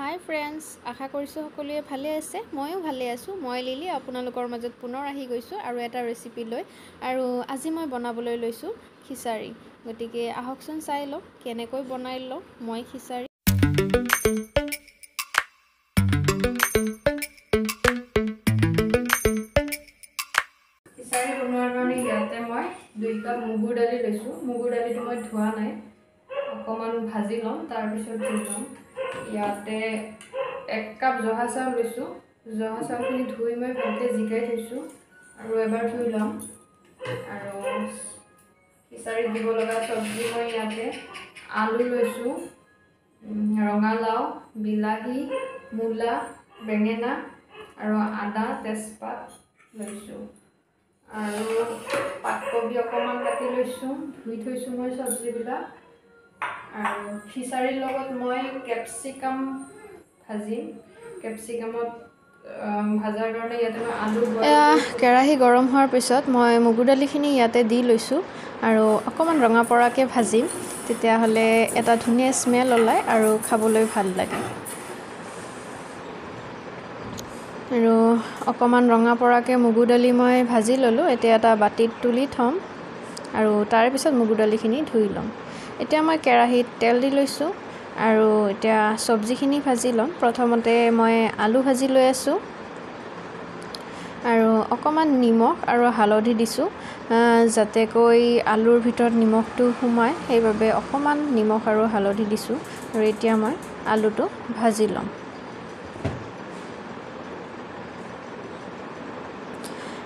হাই friends, আশা কৰিছোঁ সকলোৱে ভালে আছে। ময়ো ভালে আছোঁ। মই লিলি আপোনালোকৰ মাজত পুনৰ আহি গৈছোঁ আৰু এটা ৰেচিপি লৈ। আৰু আজি মই বনাবলৈ লৈছোঁ খিচাৰি। গতিকে আহকচোন চাই লওঁ কেনেকৈ বনাই লওঁ মই খিচাৰি। খিচাৰি বনোৱাৰ কাৰণে ইয়াতে মই 2 কাপ মগুৰ দালি লৈছোঁ। মগুৰ দালিটো মই ধোৱা নাই, অকণমান ভাজি ল'ম, তাৰপিছত ধুই ল'ম। ইয়াতে 1 কাপ জহা চাউল লৈছোঁ। জহা চাউলখিনি ধুই মই ভালকৈ জিকাই থৈছোঁ আৰু এবাৰ ধুই ল'ম। আৰু খিচাৰিত দিব লগা চব্জি মই ইয়াতে আলু লৈছোঁ, ৰঙালাও, বিলাহী, মূলা, বেঙেনা আৰু আদা, তেজপাত লৈছোঁ। আৰু পাতকবি অকণমান কাটি লৈছোঁ, ধুই থৈছোঁ মই চব্জিবিলাক। আৰু খিচাৰীৰ লগত মই কেপচিকাম ভাজিম। কেপচিকামত ভাজাৰ কাৰণে ইয়াতে মই আলু কেৰাহী গৰম হোৱাৰ পিছত মই মগুৰ দালিখিনি ইয়াতে দি লৈছোঁ আৰু অকণমান ৰঙা পৰাকৈ ভাজিম। তেতিয়াহ'লে এটা ধুনীয়া স্মেল ওলায় আৰু খাবলৈ ভাল লাগে। আৰু অকণমান ৰঙা পৰাকৈ মগুৰ দালি মই ভাজি ল'লোঁ। এতিয়া এটা বাতিত তুলি থ'ম আৰু তাৰপিছত মগুৰ দালিখিনি ধুই ল'ম। এতিয়া মই কেৰাহীত তেল দি লৈছোঁ আৰু এতিয়া চব্জিখিনি ভাজি ল'ম। প্ৰথমতে মই আলু ভাজি লৈ আছোঁ আৰু অকণমান নিমখ আৰু হালধি দিছোঁ, যাতেকৈ আলুৰ ভিতৰত নিমখটো সোমায়, সেইবাবে অকণমান নিমখ আৰু হালধি দিছোঁ। আৰু এতিয়া মই আলুটো ভাজি ল'ম।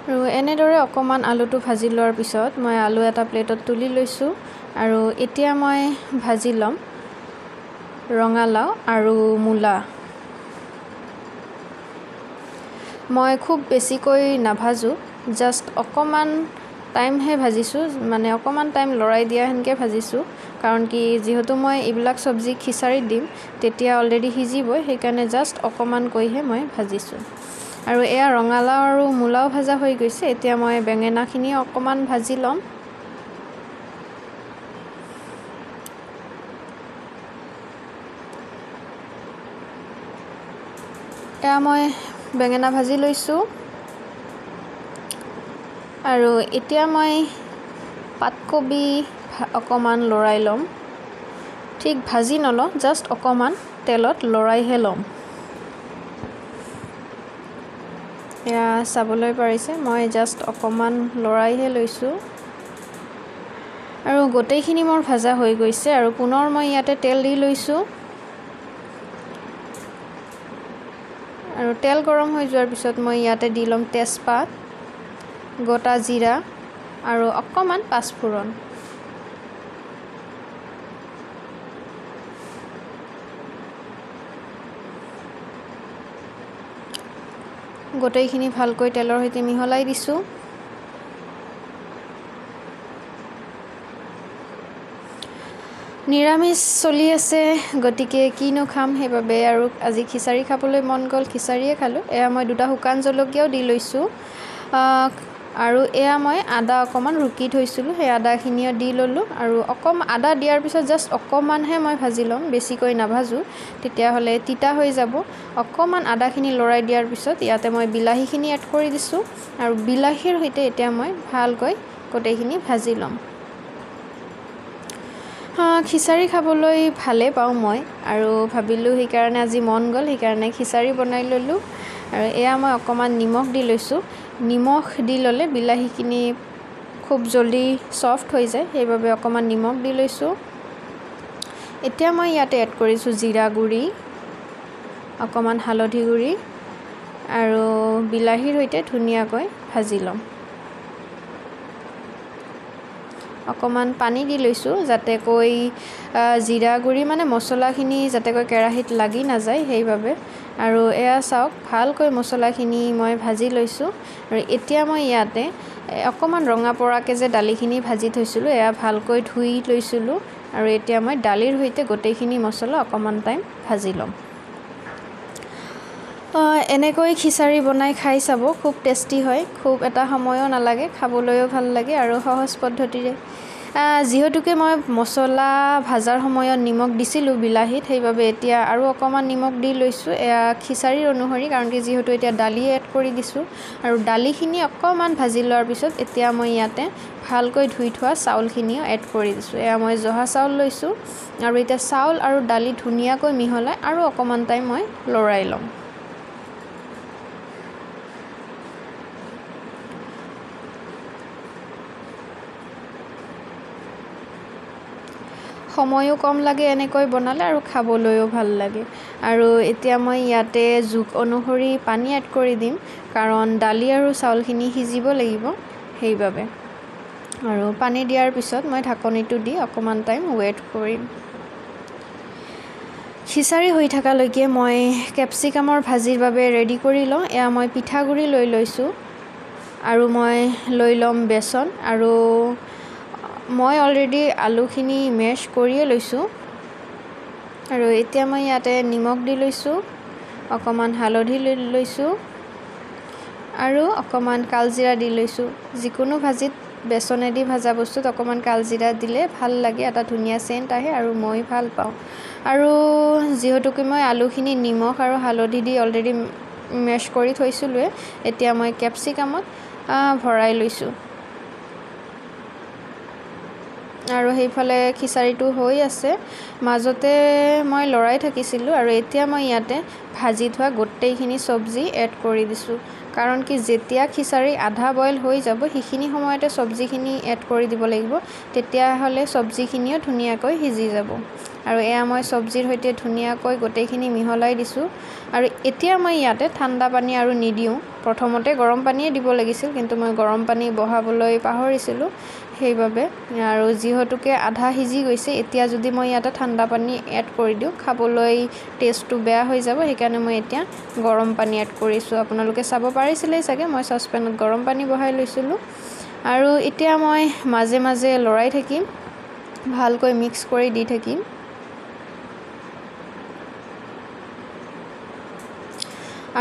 আৰু এনেদৰে অকণমান আলুটো ভাজি লোৱাৰ পিছত মই আলু এটা প্লেটত তুলি লৈছোঁ আৰু এতিয়া মই ভাজি ল'ম ৰঙালাও আৰু মূলা। মই খুব বেছিকৈ নাভাজোঁ, জাষ্ট অকণমান টাইমহে ভাজিছোঁ, মানে অকণমান টাইম লৰাই দিয়া সেনেকৈ ভাজিছোঁ। কাৰণ কি যিহেতু মই এইবিলাক চব্জি খিচাৰিত দিম, তেতিয়া অলৰেডি সিজিবই, সেইকাৰণে জাষ্ট অকণমানকৈহে মই ভাজিছোঁ। আৰু এয়া ৰঙালাও আৰু মূলাও ভাজা হৈ গৈছে। এতিয়া মই বেঙেনাখিনি অকণমান ভাজি ল'ম। এয়া মই বেঙেনা ভাজি লৈছোঁ আৰু এতিয়া মই পাতকবি অকণমান লৰাই ল'ম। ঠিক ভাজি নলওঁ, জাষ্ট অকণমান তেলত লৰাইহে ল'ম। এয়া চাবলৈ পাৰিছে, মই জাষ্ট অকণমান লৰাইহে লৈছোঁ আৰু গোটেইখিনি মোৰ ভাজা হৈ গৈছে। আৰু পুনৰ মই ইয়াতে তেল দি লৈছোঁ আৰু তেল গৰম হৈ যোৱাৰ পিছত মই ইয়াতে দি ল'ম তেজপাত, গোটা জিৰা আৰু অকণমান পাঁচফোৰণ। গোটেইখিনি ভালকৈ তেলৰ সৈতে মিহলাই দিছোঁ। নিৰামিষ চলি আছে, গতিকে কিনো খাম, সেইবাবে আৰু আজি খিচাৰি খাবলৈ মন গ'ল, খিচাৰিয়ে খালোঁ। এয়া মই 2টা শুকান জলকীয়াও দি লৈছোঁ আৰু এয়া মই আদা অকণমান ৰুকি থৈছিলোঁ, সেই আদাখিনিও দি ল'লোঁ। আৰু আদা দিয়াৰ পিছত জাষ্ট অকণমানহে মই ভাজি ল'ম, বেছিকৈ নাভাজোঁ, তেতিয়াহ'লে তিতা হৈ যাব। অকণমান আদাখিনি লৰাই দিয়াৰ পিছত ইয়াতে মই বিলাহীখিনি এড কৰি দিছোঁ আৰু বিলাহীৰ সৈতে এতিয়া মই ভালকৈ গোটেইখিনি ভাজি ল'ম। খিচাৰি খাবলৈ ভালেই পাওঁ মই, আৰু ভাবিলোঁ সেইকাৰণে আজি মন গ'ল, সেইকাৰণে খিচাৰি বনাই ল'লোঁ। আৰু এয়া মই অকণমান নিমখ দি লৈছোঁ। নিমখ দি ল'লে বিলাহীখিনি খুব জলদি ছফ্ট হৈ যায়, সেইবাবে অকণমান নিমখ দি লৈছোঁ। এতিয়া মই ইয়াতে এড কৰিছোঁ জিৰা গুড়ি, অকণমান হালধি গুড়ি আৰু বিলাহীৰ সৈতে ধুনীয়াকৈ ভাজি ল'ম। অকণমান পানী দি লৈছোঁ, যাতেকৈ জিৰা গুড়ি মানে মছলাখিনি যাতেকৈ কেৰাহীত লাগি নাযায়, সেইবাবে। আৰু এয়া চাওক, ভালকৈ মছলাখিনি মই ভাজি লৈছোঁ। আৰু এতিয়া মই ইয়াতে অকণমান ৰঙা পৰাকৈ যে দালিখিনি ভাজি থৈছিলোঁ, এয়া ভালকৈ ধুই লৈছিলোঁ। আৰু এতিয়া মই দালিৰ সৈতে গোটেইখিনি মছলা অকণমান টাইম ভাজি ল'ম। এনেকৈ খিচাৰি বনাই খাই চাব, খুব টেষ্টি হয়, খুব এটা সময়ো নালাগে, খাবলৈও ভাল লাগে আৰু সহজ পদ্ধতিৰে। যিহেতুকে মই মছলা ভাজাৰ সময়ত নিমখ দিছিলোঁ বিলাহীত, সেইবাবে এতিয়া আৰু অকণমান নিমখ দি লৈছোঁ এয়া খিচাৰীৰ অনুসৰি, কাৰণ কি যিহেতু এতিয়া দালি এড কৰি দিছোঁ। আৰু দালিখিনি অকণমান ভাজি লোৱাৰ পিছত এতিয়া মই ইয়াতে ভালকৈ ধুই থোৱা চাউলখিনিও এড কৰি দিছোঁ। এয়া মই জহা চাউল লৈছোঁ আৰু এতিয়া চাউল আৰু দালি ধুনীয়াকৈ মিহলাই আৰু অকণমান টাইম মই লৰাই ল'ম। সময়ো কম লাগে এনেকৈ বনালে আৰু খাবলৈও ভাল লাগে। আৰু এতিয়া মই ইয়াতে জোখ অনুসৰি পানী এড কৰি দিম, কাৰণ দালি আৰু চাউলখিনি সিজিব লাগিব সেইবাবে। আৰু পানী দিয়াৰ পিছত মই ঢাকনিটো দি অকণমান টাইম ৱেইট কৰিম। খিচাৰী হৈ থকালৈকে মই কেপচিকামৰ ভাজিৰ বাবে ৰেডি কৰি লওঁ। এয়া মই পিঠাগুড়ি লৈ লৈছোঁ আৰু মই লৈ ল'ম বেচন, আৰু মই অলৰেডি আলুখিনি মেছ কৰিয়ে লৈছোঁ। আৰু এতিয়া মই ইয়াতে নিমখ দি লৈছোঁ, অকণমান হালধি লৈ লৈছোঁ আৰু অকণমান কালজিৰা দি লৈছোঁ। যিকোনো ভাজিত বেচনেদি ভাজা বস্তুত অকণমান কালজিৰা দিলে ভাল লাগে, এটা ধুনীয়া চেণ্ট আহে আৰু মই ভাল পাওঁ। আৰু যিহেতুকে মই আলুখিনি নিমখ আৰু হালধি দি অলৰেডি মেছ কৰি থৈছিলোঁৱে, এতিয়া মই কেপচিকামত ভৰাই লৈছোঁ। আৰু সেইফালে খিচাৰীটো হৈ আছে, মাজতে মই লৰাই থাকিছিলোঁ। আৰু এতিয়া মই ইয়াতে ভাজি থোৱা গোটেইখিনি চব্জি এড কৰি দিছোঁ, কাৰণ কি যেতিয়া খিচাৰী আধা বইল হৈ যাব সেইখিনি সময়তে চব্জিখিনি এড কৰি দিব লাগিব, তেতিয়াহ'লে চব্জিখিনিও ধুনীয়াকৈ সিজি যাব। আৰু এয়া মই চব্জিৰ সৈতে ধুনীয়াকৈ গোটেইখিনি মিহলাই দিছোঁ। আৰু এতিয়া মই ইয়াতে ঠাণ্ডা পানী আৰু নিদিওঁ, প্ৰথমতে গৰম পানীয়ে দিব লাগিছিল, কিন্তু মই গৰম পানী বহাবলৈ পাহৰিছিলোঁ সেইবাবে। আৰু যিহেতুকে আধা সিজি গৈছে, এতিয়া যদি মই ইয়াতে ঠাণ্ডা পানী এড কৰি দিওঁ খাবলৈ টেষ্টটো বেয়া হৈ যাব, সেইকাৰণে মই এতিয়া গৰম পানী এড কৰিছোঁ। আপোনালোকে চাব পাৰিছিলেই চাগে, মই চচপেনত গৰম পানী বহাই লৈছিলোঁ। আৰু এতিয়া মই মাজে মাজে লৰাই থাকিম, ভালকৈ মিক্স কৰি দি থাকিম।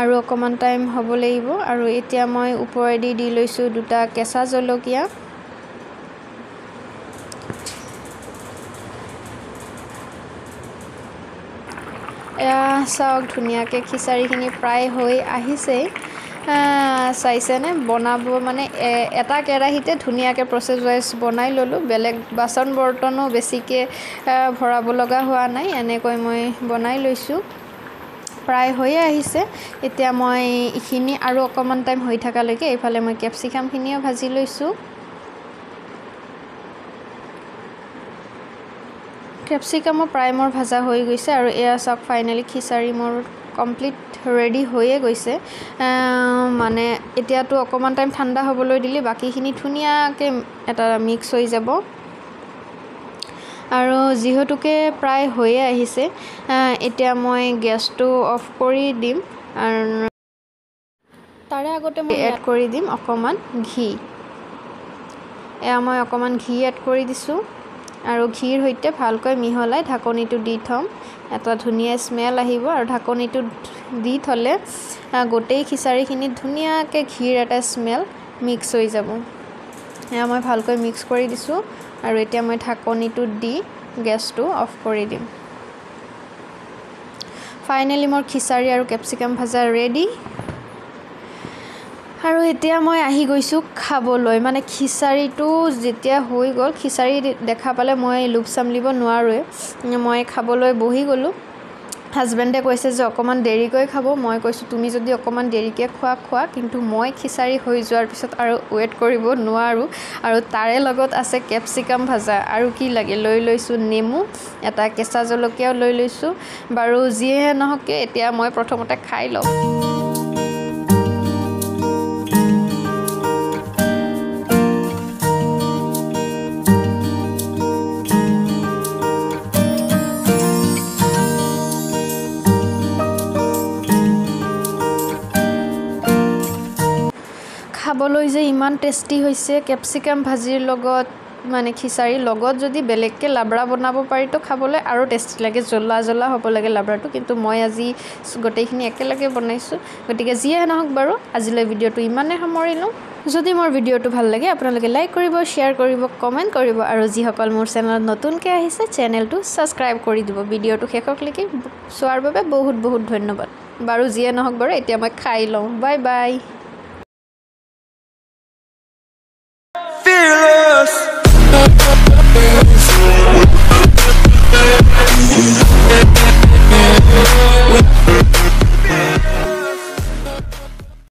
আৰু অকণমান টাইম হ'ব লাগিব। আৰু এতিয়া মই ওপৰেদি দি লৈছোঁ 2টা কেঁচা জলকীয়া। এয়া চাওক, ধুনীয়াকৈ খিচাৰীখিনি প্ৰায় হৈ আহিছেই। চাইছেনে? বনাব মানে এটা কেৰাহীতে ধুনীয়াকৈ প্ৰচেছ ৱাইজ বনাই ল'লোঁ, বেলেগ বাচন বৰ্তনো বেছিকৈ ভৰাব লগা হোৱা নাই, এনেকৈ মই বনাই লৈছোঁ। প্ৰায় হৈয়ে আহিছে। এতিয়া মই এইখিনি আৰু অকণমান টাইম হৈ থকালৈকে এইফালে মই কেপচিকামখিনিও ভাজি লৈছোঁ। কেপচিকামো প্ৰায় মোৰ ভাজা হৈ গৈছে। আৰু এয়া চাওক, ফাইনেলি খিচাৰী মোৰ কমপ্লিট ৰেডি হৈয়ে গৈছে। মানে এতিয়াতো অকণমান টাইম ঠাণ্ডা হ'বলৈ দিলে বাকীখিনি ধুনীয়াকৈ এটা মিক্স হৈ যাব। আৰু যিহেতুকে প্ৰায় হৈয়ে আহিছে, এতিয়া মই গেছটো অফ কৰি দিম। আৰু তাৰে আগতে মই এড কৰি দিম অকণমান ঘি। এয়া মই অকণমান ঘি এড কৰি দিছোঁ আৰু ঘিৰ সৈতে ভালকৈ মিহলাই ঢাকনিটো দি থ'ম। এটা ধুনীয়া স্মেল আহিব, আৰু ঢাকনিটো দি থ'লে গোটেই খিচাৰীখিনিত ধুনীয়াকৈ ঘিৰ এটা স্মেল মিক্স হৈ যাব। এয়া মই ভালকৈ মিক্স কৰি দিছোঁ, আৰু এতিয়া মই ঢাকনিটো দি গেছটো অফ কৰি দিম। ফাইনেলি মোৰ খিচাৰী আৰু কেপচিকাম ভাজা ৰেডি। আৰু এতিয়া মই আহি গৈছোঁ খাবলৈ। মানে খিচাৰীটো যেতিয়া হৈ গ'ল, খিচাৰী দেখা পালে মই লোভ চামলিব নোৱাৰোৱে, মই খাবলৈ বহি গ'লোঁ। হাজবেণ্ডে কৈছে যে অকণমান দেৰিকৈ খাব। মই কৈছোঁ তুমি যদি অকণমান দেৰিকৈ খোৱা, কিন্তু মই খিচাৰী হৈ যোৱাৰ পিছত আৰু ৱেইট কৰিব নোৱাৰোঁ। আৰু তাৰে লগত আছে কেপচিকাম ভাজা, আৰু কি লাগে, লৈ লৈছোঁ নেমু, এটা কেঁচা জলকীয়াও লৈ লৈছোঁ। বাৰু যিয়ে নহওক, এতিয়া মই প্ৰথমতে খাই লওঁ। খাবলৈ যে ইমান টেষ্টি হৈছে, কেপচিকাম ভাজিৰ লগত মানে খিচাৰীৰ লগত যদি বেলেগকৈ লাবৰা বনাব পাৰি তো খাবলৈ আৰু টেষ্টি লাগে, জ্বলা জ্বলা হ'ব লাগে লাবৰাটো, কিন্তু মই আজি গোটেইখিনি একেলগে বনাইছোঁ। গতিকে যিয়ে নহওক বাৰু আজিলৈ ভিডিঅ'টো ইমানেই সামৰিলোঁ। যদি মোৰ ভিডিঅ'টো ভাল লাগে আপোনালোকে লাইক কৰিব, শ্বেয়াৰ কৰিব, কমেণ্ট কৰিব, আৰু যিসকল মোৰ চেনেলত নতুনকৈ আহিছে চেনেলটো ছাবস্ক্ৰাইব কৰি দিব। ভিডিঅ'টো শেষলৈকে চোৱাৰ বাবে বহুত বহুত ধন্যবাদ। বাৰু যিয়ে নহওক বাৰু এতিয়া মই খাই লওঁ। Bye bye.